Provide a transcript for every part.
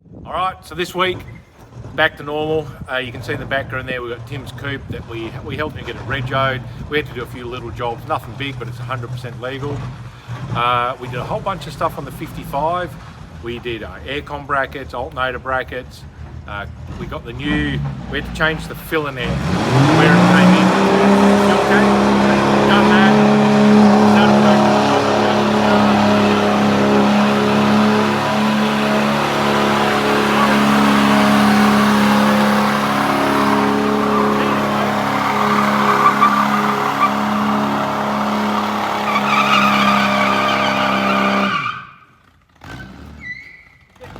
All right, so this week, back to normal. You can see in the background there, we've got Tim's coupe that we helped him get it regoed. We had to do a few little jobs, nothing big, but it's 100% legal. We did a whole bunch of stuff on the 55. We did aircon brackets, alternator brackets. We got the new, we had to change the fill in there where it came in. Okay, done that. Started working on top of it.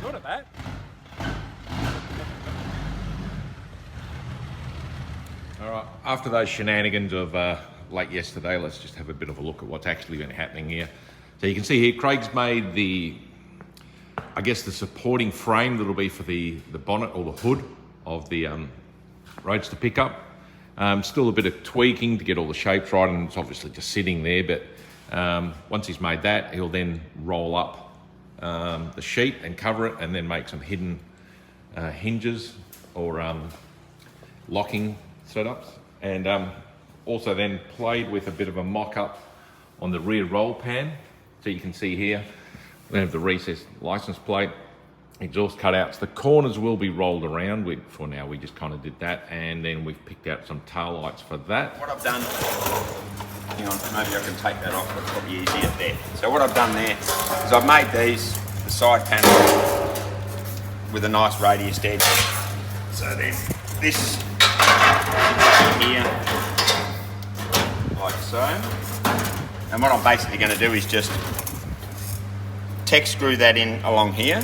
Good at that. All right, after those shenanigans of late yesterday, let's just have a bit of a look at what's actually been happening here. So you can see here, Craig's made the, I guess the supporting frame that'll be for the bonnet or the hood of the Roadster pickup. Still a bit of tweaking to get all the shapes right, and it's obviously just sitting there, but once he's made that, he'll then roll up the sheet and cover it, and then make some hidden hinges or locking setups, and also then played with a bit of a mock-up on the rear roll pan. So you can see here, we have the recessed license plate, exhaust cutouts. The corners will be rolled around. For now, we just kind of did that, and then we've picked out some tail lights for that. What I've done, hang on, maybe I can take that off, it's probably easier there. So what I've done there is I've made these, the side panel, with a nice radius edge. So then this here, like so. And what I'm basically going to do is just tech screw that in along here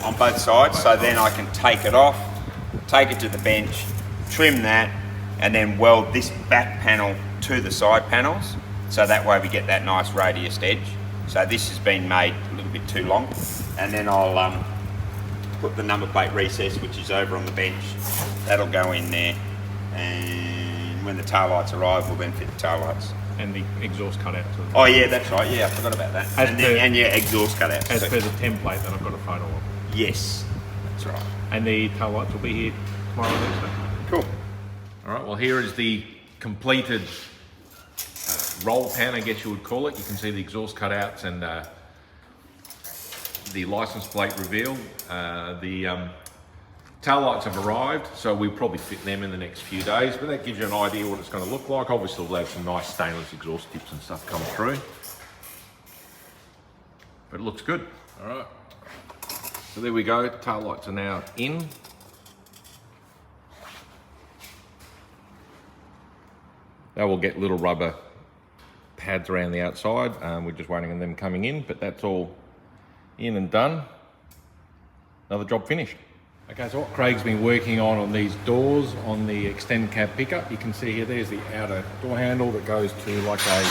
on both sides, so then I can take it off, take it to the bench, trim that, and then weld this back panel to the side panels, so that way we get that nice radius edge. So this has been made a little bit too long, and then I'll put the number plate recess, which is over on the bench. That'll go in there, and when the tail lights arrive, we'll then fit the tail lights. And the exhaust cutouts. Oh yeah, that's right. Yeah, I forgot about that. And yeah, exhaust cutouts. As per the template that I've got a photo of. Yes, that's right. And the tail lights will be here tomorrow and Wednesday. Cool. All right, well here is the completed roll pan, I guess you would call it. You can see the exhaust cutouts and the license plate reveal. The tail lights have arrived, so we'll probably fit them in the next few days, but that gives you an idea what it's going to look like. Obviously we'll have some nice stainless exhaust tips and stuff come through, but it looks good. All right, so there we go, tail lights are now in. They will get little rubber pads around the outside. We're just waiting on them coming in, but that's all in and done. Another job finished. Okay, so what Craig's been working on these doors on the extend cab pickup, you can see here, there's the outer door handle that goes to like a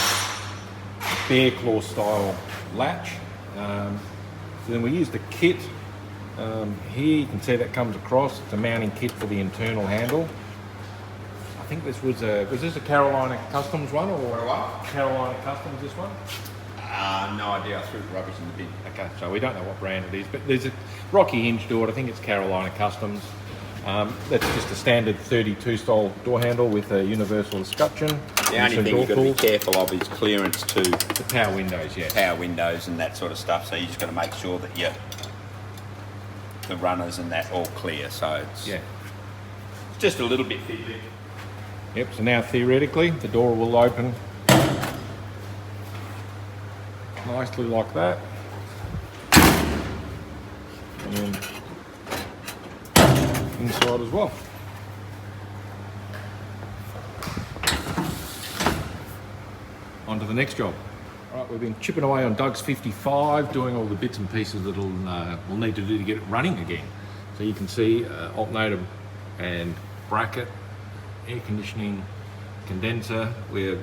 bear claw style latch. So then we used the kit. Here you can see that comes across. It's a mounting kit for the internal handle. I think this was this a Carolina Customs one, or what? Carolina Customs, this one? No idea, I threw rubbish in the bin. Okay, so we don't know what brand it is, but there's a Rocky hinge door. I think it's Carolina Customs. That's just a standard 32 style door handle with a universal escutcheon. The only thing you've got to be careful of is clearance to the power windows, yeah. Power windows and that sort of stuff. So you just got to make sure that the runners and that all clear. So it's just a little bit fiddly. Yep, so now theoretically the door will open nicely like that. And then inside as well. On to the next job. All right, we've been chipping away on Doug's 55, doing all the bits and pieces that we'll need to do to get it running again. So you can see alternator and bracket, air conditioning, condenser. We're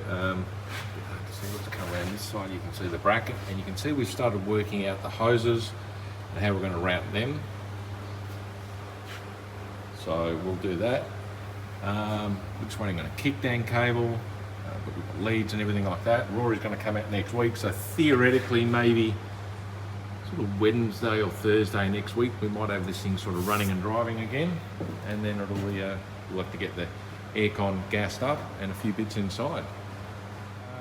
let's come around this side. You can see the bracket, and you can see we've started working out the hoses and how we're going to route them. So we'll do that. We're just running on a kickdown cable, but we've got leads and everything like that. Rory's going to come out next week, so theoretically maybe sort of Wednesday or Thursday next week, we might have this thing sort of running and driving again, and then it'll be, we'll have to get the aircon gassed up and a few bits inside.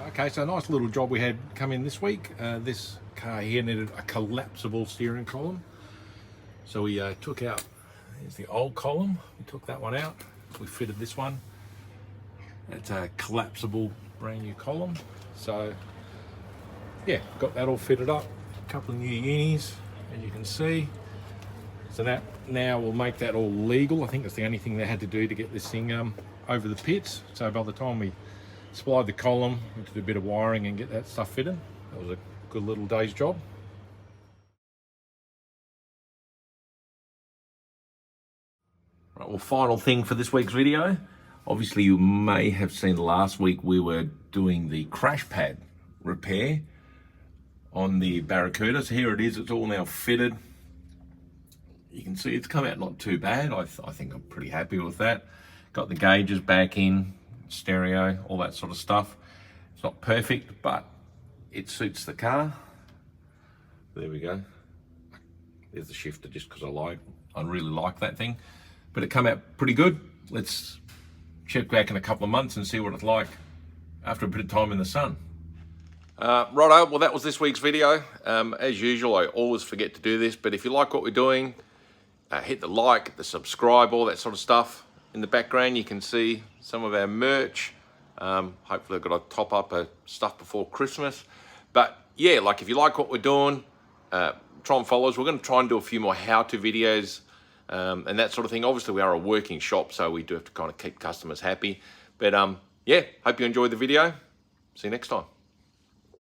Okay, so a nice little job we had come in this week. This car here needed a collapsible steering column. So we took out, here's the old column, we took that one out, we fitted this one. It's a collapsible brand new column. So yeah, got that all fitted up. A couple of new unis, as you can see. So that now will make that all legal. I think that's the only thing they had to do to get this thing over the pits. So by the time we supplied the column, we did a bit of wiring and get that stuff fitted. That was a good little day's job. Right, well, final thing for this week's video. Obviously, you may have seen last week we were doing the crash pad repair on the Barracuda. So here it is, it's all now fitted. You can see it's come out not too bad. I think I'm pretty happy with that. Got the gauges back in, stereo, all that sort of stuff. It's not perfect, but it suits the car. There we go. There's the shifter, just because I really like that thing. But it come out pretty good. Let's check back in a couple of months and see what it's like after a bit of time in the sun. Righto, well that was this week's video. As usual, I always forget to do this, but if you like what we're doing, hit the like, the subscribe, all that sort of stuff. In the background you can see some of our merch. Hopefully I've got to top up stuff before Christmas. But yeah, like if you like what we're doing, try and follow us. We're going to try and do a few more how-to videos and that sort of thing. Obviously we are a working shop, so we do have to kind of keep customers happy. But yeah, hope you enjoyed the video. See you next time.